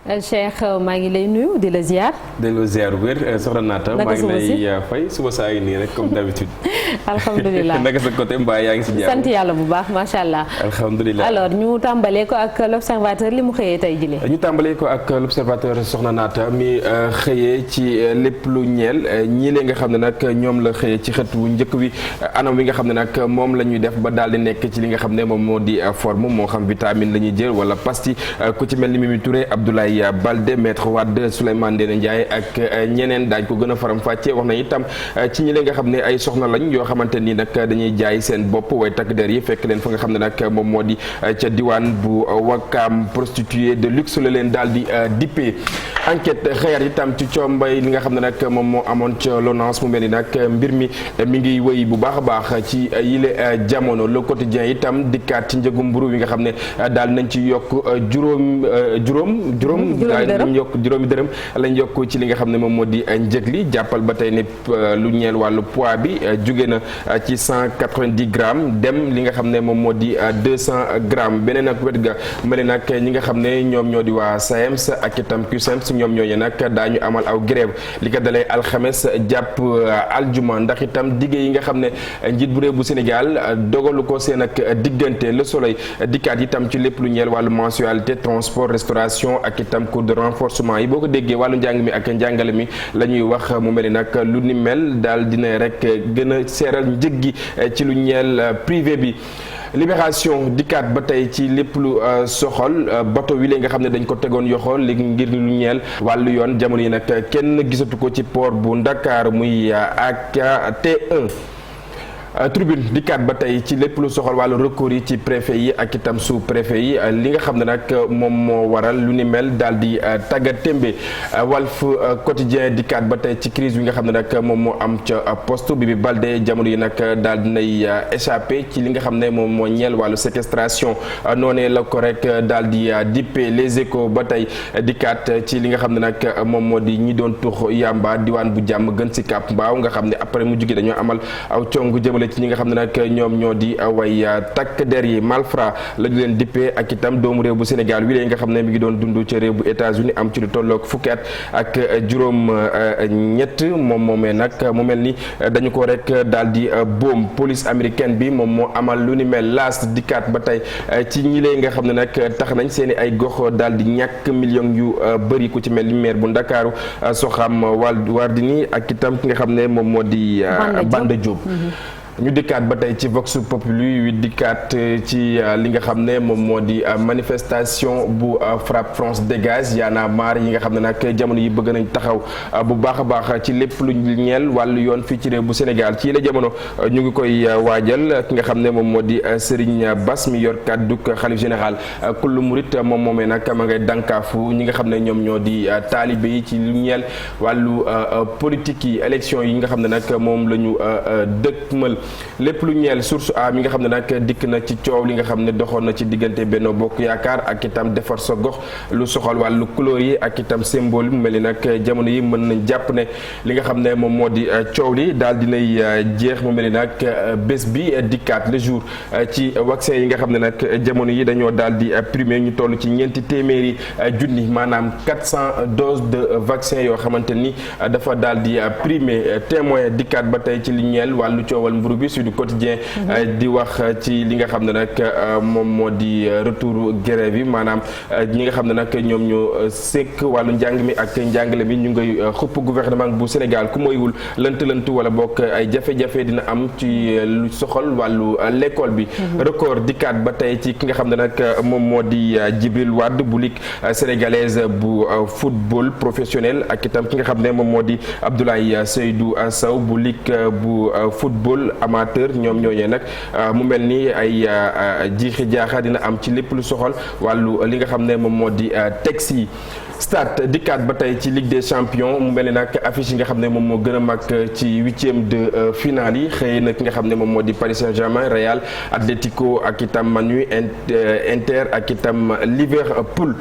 Cheikh maa ngi lay nuyu di la ziar. di la ziar wér soxna Naata. maa ngi lay fay suba saa yi nii rek comme d'habitude. alhamdulilah naka sa côté mbaa yaa ngi si jàmm. sant yàlla bu baax macha allah. alhamdulilah alors ñu tàmbalee ko ak l'observateur li mu xëyee tey jii. ñu tàmbalee ko ak l'observateur soxna Naata mi xëyee ci lépp lu ñeel ñii lee nga xam ne nag ñoom la xëyee ci xët wu njëkk wi anam wi nga xam ne nag moom la ñuy def ba daal di nekk ci li nga xam ne moom moo di forme moo xam vitamine la ñuy jël wala pastille ku ci mel ni Mimi Touré Abdoulaye Baldé Maître Wade Souleymane Ndéné Ndiaye ak ñeneen daañ ko gën a faram fàccee wax na itam ci ñi leen nga xam ne ay soxna lañ yoo xamante ni nag dañuy jaay seen bopp way takk der yi fekk leen fa nga xam ne nag moom moo di ca diwaan bu Wakam prostituée de luxe la leen daal di dippee enquête xëyaat itam ci combay li nga xam ne nag moom moo amoon ca LONASE mu mel ni nag mbir mi ngi wëy bu baax a baax ci yile jamono le quotidien itam dikkaat ci njëgu mburu wi nga xam ne daal nañ ci yokk juróomi dërëm lañ yokk ci li nga xam ne moom moo di njëg li jàppal ba tey ne lu ñeel wàllu poids bi jóge na ci 190 grammes dem li nga xam ne moom moo di 200 grammes beneen ak wet ga mel nag ñi nga xam ne ñoom ñoo di waa SAEMS ak itam CUSEMS ñoom ñooñu nag daañu amal aw grève li ko dalee alxames jàpp aljuma ndax itam digge yi nga xam ne njiit bu réew bu Sénégal dogalu ko seen ak diggante Le Soleil dikkaat itam ci lépp lu ñeel wàllu mensualité transport restauration ak itam cours de renforcement yi boo ko déggee wàllu njàng mi ak njàngale mi la ñuy wax mu mel ni nag lu ni mel daal dina rek gën a seeral njëg gi ci lu ñeel privé bi. Libération dikkaat ba tey ci lépp lu soxal bato wi lee nga xam ne dañ ko tegoon yoxool li ngir lu ñeel wàllu yoon jamono yi nag kenn gisatu ko ci port bu Ndakaar muy ak T1. Tribune dikkaat ba tey ci lépp lu soxal wàllu recours yi ci préfet yi ak itam sous préfet yi li nga xam ne nag moom moo waral lu ni mel daal di tagga témbe Walf Quotidien dikkaat ba tey ci crise bi nga xam ne nag moom moo am ca poste bi Baldé jamono yi nag daal dinay échappé ci li nga xam ne moom moo ñeel wàllu séquestration noonee la ko rek daal di dippe Les Échos ba tey dikkaat ci li nga xam ne nag moom moo di ñi doon tux yamba diwaan bu jàmm gën si Cap Mbaaw nga xam ne après mu jóge dañoo amal aw cong jëmale ci ñi nga xam ne nag ñoom ñoo di way takk der yi malfra la ñu leen dippee ak itam doomu réew bu Sénégal wi nga xam ne mi ngi doon dund ci réew bu États-Unis am ci lu tolloog fukki at ak juróom ñett moom moomee nag mu mel ni dañu ko rek daal di boom police américaine bi moom moo amal lu ni mel laas dikkaat ba tey ci ñi lee nga xam ne nag tax nañ seen i ay gox daal di ñàkk millions yu bëri ku ci mel ni maire bu Ndakaaru Soham Wardini ak itam ki nga xam ne moom moo di Banda Diop ñu dikkaat ba tey ci Vox Populi wi dikkaat ci li nga xam ne moom moo di manifestation bu Frapp France Dégage Y'en a marre yi nga xam ne nag jamono yi bëgg nañ taxaw bu baax a baax ci lépp lu ñeel wàllu yoon fii ci réew bu Sénégal ci la jamono ñu ngi koy waajal ki nga xam ne moom moo di Serigne Bass mi yor kàddu xalif général kullu murit moom moomee nag ma ngay dànkaafu ñi nga xam ne ñoom ñoo di taalibe yi ci lu ñeel wàllu politique yi élection yi nga xam ne nag moom la ñu dëkkmal lépp lu ñeel source a mi nga xam ne nag dikk na ci coow li nga xam ne doxoon na ci diggante Benno Bokk Yaakaar ak itam defar sa gox lu soxal wàllu couleur yi ak itam symbole mu mel ni nag jamono yi mën nañ jàpp ne li nga xam ne moom moo di coow li daal dinay jeex mu mel ni nag bés bi dikkaat le jour ci vaccin yi nga xam ne nag jamono yi dañoo daal di primé ñu toll ci ñeenti téeméeri junni maanaam 400 doses de vaccin yoo xamante ni dafa daal di primé témoin dikkaat ba tey ci li ñeel wàllu coowal mburu bi Sud Quotidien di wax ci li nga xam ne nag moom moo di retour grève yi maanaam ñi nga xam ne nag ñoom ñoo sekk wàllu njàng mi ak njàngale mi ñu ngay xupp gouvernement bu Sénégal ku moywul lënt wala bokk ay jafe-jafe dina am ci lu soxal wàllu l'école bi record dikkaat ba tey ci ki nga xam ne nag moom moo di Djibril Wade bu ligue sénégalaise bu football professionnel ak itam ki nga xam ne moom moo di Abdoulaye Seydou Sow bu ligue bu football amateur ñoom ñooñee nag mu mel ni ay jiixi jaaxa dina am ci lépp lu soxal wàllu li nga xam ne moom moo di texte yi Stade dikkaat ba tey ci Ligue des Champions mu mel ni nag affiche yi nga xam ne moom moo gën a mag ci huitième de finale yi xëy na ki nga xam ne moom moo di Paris Saint-Germain Real Atlético ak itam Manu Inter ak itam Liverpool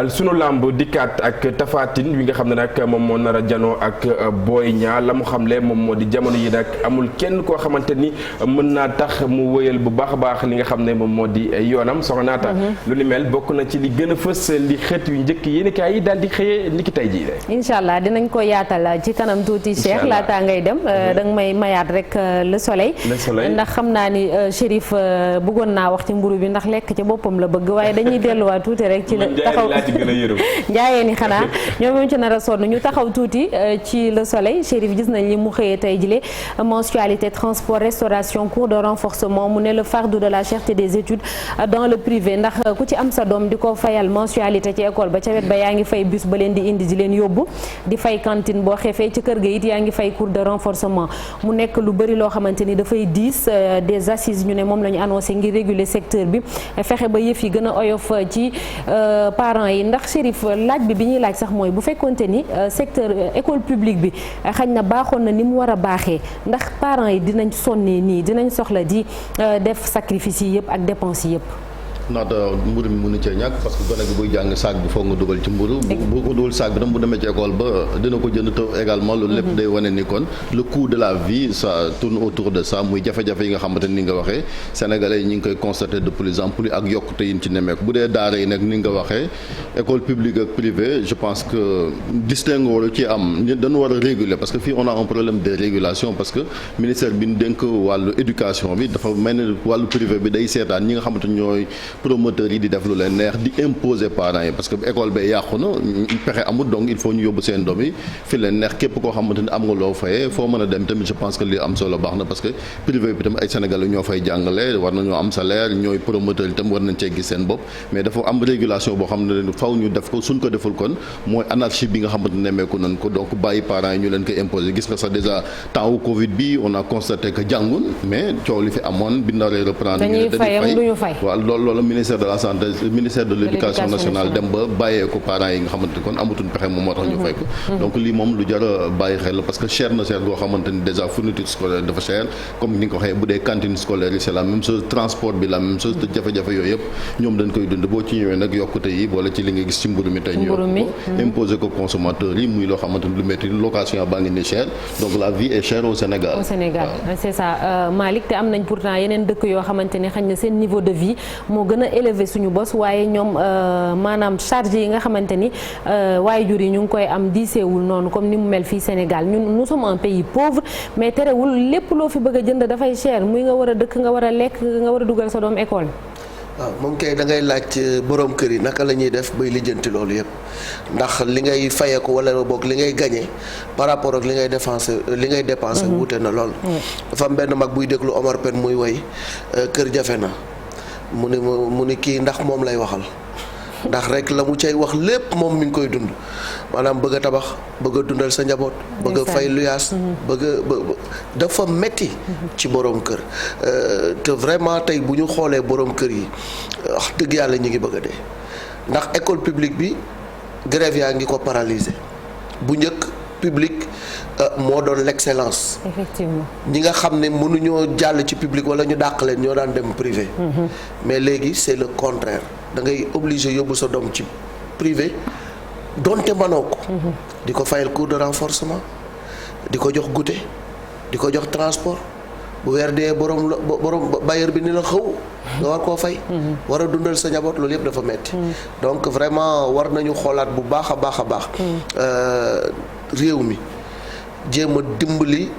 sunu lamb dikkaat ak Tafatine wi nga xam ne nag moom moo nar a janoo ak Boy Niang la mu xamle moom moo di jamono yi nag amul kenn koo xamante ni mën naa tax mu wëyal bu baax a baax li nga xam ne moom moo di yoonam soxna Naata lu ni mel bokk na ci li gën a fës li xët yu njëkk yéen kaay médias yi daal di xëyee niki tey jii de. incha allah dinañ ko yaatal ci kanam tuuti Cheikh laataa ngay dem da nga may mayaat rek le soleil. ndax xam naa ni Chérif bëggoon naa wax ci mburu bi ndax lekk ci boppam la bëgg waaye dañuy delluwaat tuuti rek. ci la taxaw njaayee ni xanaa ñoom ci nar a sonn ñu taxaw tuuti ci le soleil Chérif gis nañ li mu xëyee tey jile mensualité transport restauration cours de renforcement mu ne le fardeau de la cherté des études dans le privé ndax ku ci am sa doom di ko fayal mensualité ci école ba ca wet ba yaa ngi fay bus ba leen di indi di leen yóbbu di fay cantine boo xefee ci kër ga it yaa ngi fay cours de renforcement mu nekk lu bëri loo xamante ni dafay diis des assises ñu ne moom la ñu annoncé ngir réguler secteur bi fexe ba yëf yi gën a oyof ci parents yi ndax Chérif laaj bi ñuy laaj sax mooy bu fekkonte ni secteur école publique bi xañ na baaxoon na ni mu war a baaxee ndax parents yi dinañ sonnee nii dinañ soxla di def sacrifice yi yëpp ak dépense yi yëpp. naata mburu mi mënu cee ñàkk parce que gone gi buy jàng saak bi foog nga dugal ci mburu bu ko dugal saak bi tam bu demee ci école ba dina ko jënd te également loolu lépp day wane ni kon le coût de la vie ça tourne autour de ça muy jafe-jafe yi nga xamante ni nga waxee sénégalais yi ñu ngi koy constater de plus en plus ak yokkute yi ci nemeek bu dee daara yi nag ni nga waxee école publique ak privée je pense que distingue waru ci am dañu war a réguler parce que fii on a un problème de régulation parce que ministère bi ñu dénk wàllu éducation bi dafa mel ni wàllu privé bi day seetaan ñi nga xamante ñooy promoteurs yi di def lu leen neex di imposer parents yi parce que école ba yàqu na pexe amul donc il faut ñu yóbbu seen doom yi fi leen neex képp koo xamante ni am nga loo fayee foo mën a dem tamit je pense que li am solo baax na parce que privé bi tamit ay sénégalais ñoo fay jàngale war nañoo am salaire ñooy promoteurs yi tam war nañ cee gis seen bopp mais dafa am régulation boo xam ne faw ñu def ko suñ ko deful kon mooy anarchie bi nga xamante ne nemmeeku nañ ko donc bàyyi parents yi ñu leen koy imposer gis nga sax déjà temps wu Covid bi on a constaté que jàngun mais coow li fi amoon bi naree reprendre dañuy fay waaw loolu ministère de la santé ministère de l'éducation nationale dem ba bàyyee ko parents yi nga xamante ni kon amatuñ pexe moom moo tax ñu fay ko donc lii moom lu jar a bàyyi xel la parce que cher na cher goo xamante ni déjà fourniture scolaire dafa cher comme ni nga ko waxee bu dee cantine scolaire yi c'est la même chose transport bi la même chose te jafe-jafe yooyu yëpp ñoom dañ koy dund boo ci ñëwee nag yokkute yi boole ci li nga gis ci mburu mi tey ñu yokk ko imposer ko consommateurs yi muy loo xamante ni lu métti location baa ngi ne cher donc la vie est chère au Sénégal c'est ça Malick te am nañ pourtant yeneen dëkk yoo xamante ni xañ na seen niveau de vie moo gën a élevé suñu bos waaye ñoom maanaam charge yi nga xamante ni waajur yi ñu ngi koy am diiseewul noonu comme ni mu mel fii Sénégal ñun nous sommes un pays pauvre mais terewul lépp loo fi bëgg a jënd dafay cher muy nga war a dëkk nga war a lekk nga war a dugal sa doom école. waaw moom kay da ngay laaj borom kër yi naka la ñuy def bay lijjanti loolu yëpp ndax li ngay fayeeku wala boog li ngay gagné par rapport ak li ngay dépensé wuute na lool. dafa am benn mag buy déglu Omar Pène muy woy kër jafe na. mu ni kii ndax moom lay waxal ndax rek la mu cay wax lépp moom mi ngi koy dund maanaam bëgg a tabax bëgg a dundal sa njaboot bëgg a fay luyaas bëgg dafa metti ci borom kër te vraiment tey bu ñu xoolee borom kër yi wax dëgg yàlla ñu ngi bëgg a dee ndax école publique bi grève yaa ngi ko paralysé bu njëkk public moo doon l'excellence. Effectivement. ñi nga xam ne mënuñoo jàll ci public wala ñu dàq leen ñoo daan dem privé. Mais léegi c'est le contraire da ngay obligé yóbbu sa doom ci privé donte mënoo ko. di ko fayal cours de renforcement di ko jox goûter di ko jox transport bu weer dee borom bailleur bi ni la xaw nga war koo fay. war a dundal sa njaboot loolu yëpp dafa metti donc vraiment war nañu xoolaat bu baax a baax a baax. réew mi jéem a dimbali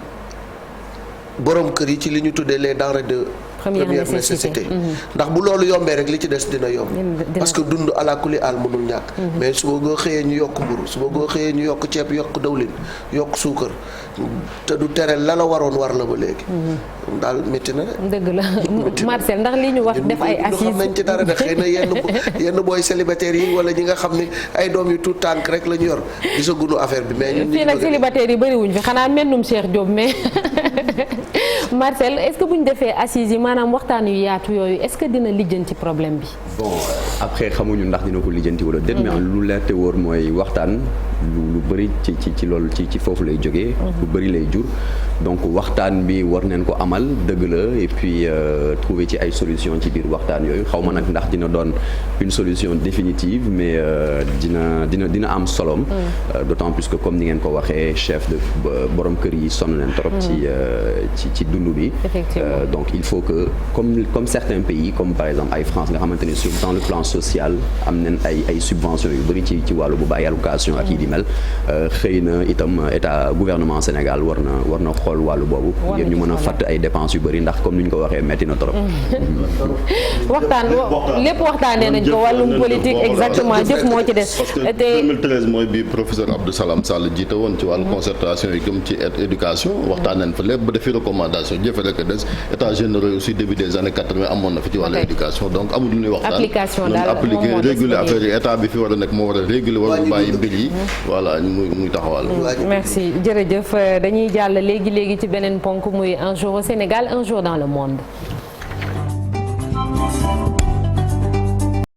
borom kër yi ci li ñu tuddee les denrées de première nécessité ndax bu loolu yombee rek li ci des dina yomb parce que dund ala kulli aal mënul ñàkk mais suba nga xëyee ñu yokk mburu suba nga xëyee ñu yokk ceeb yokk dawlin yokk suukar te du tere la la waroon war la ba léegi daal métti na de dëgg la Marcel ndax li ñu wax def ay assises xam nañ ci dara de xëy na yenn booy célibataires yi wala ñi nga xam ne ay doom yu tout tànk rek la ñu yor gisaguñu affaire bi mais ñun fii nag célibataires yi bëriwuñ fi xanaa mennum Cheikh Diop mais Marcel est-ce que bu ñu defee assises yi maanaam waxtaan yu yaatu yooyu est-ce que dina lijjanti problème bi. bon après xamuñu ndax dina ko lijjanti wala déet mais lu leer te wóor mooy waxtaan lu bëri ci loolu ci foofu lay jógee. lu bëri lay jur donc waxtaan bi war neen ko amal dëgg la et puis trouver ci ay solution ci biir waxtaan yooyu xaw ma nag ndax dina doon une solution définitive mais dina am solom. D'autant plus que comme ni ngeen ko waxee chef de borom kër yi sonn leen trop ci dund bi. Donc il faut que que comme certains pays comme par exemple ay France nga xamante ni sur dans le plan social am nañ ay subventions yu bëri ci wàllu bu ay allocation ak yi di mel xëy na itam état gouvernement Sénégal war na xool wàllu boobu ngir ñu mën a fatt ay dépenses yu bëri ndax comme ni ñu ko waxee metti na trop. lépp waxtaanee nañ ko wàllum politique exactement jëf moo ci des. parce que 2013 mooy bi professeur Abdou Salam Sall jiite woon ci wàllu concertation yi comme ci éducation waxtaan nañ fa lépp ba defi recommandation jëfe rek des états généraux aussi début des années 80 amoon na fi ci wàllu éducation donc amul lu ñuy waxtaan application daal appliquer réguler affaire yi état bi fi war a nekk moo war a réguler war a bàyyi mbir yi voilà muy taxawal. merci jërëjëf dañuy jàll léegi ci beneen ponk muy un jour au Sénégal un jour dans le monde.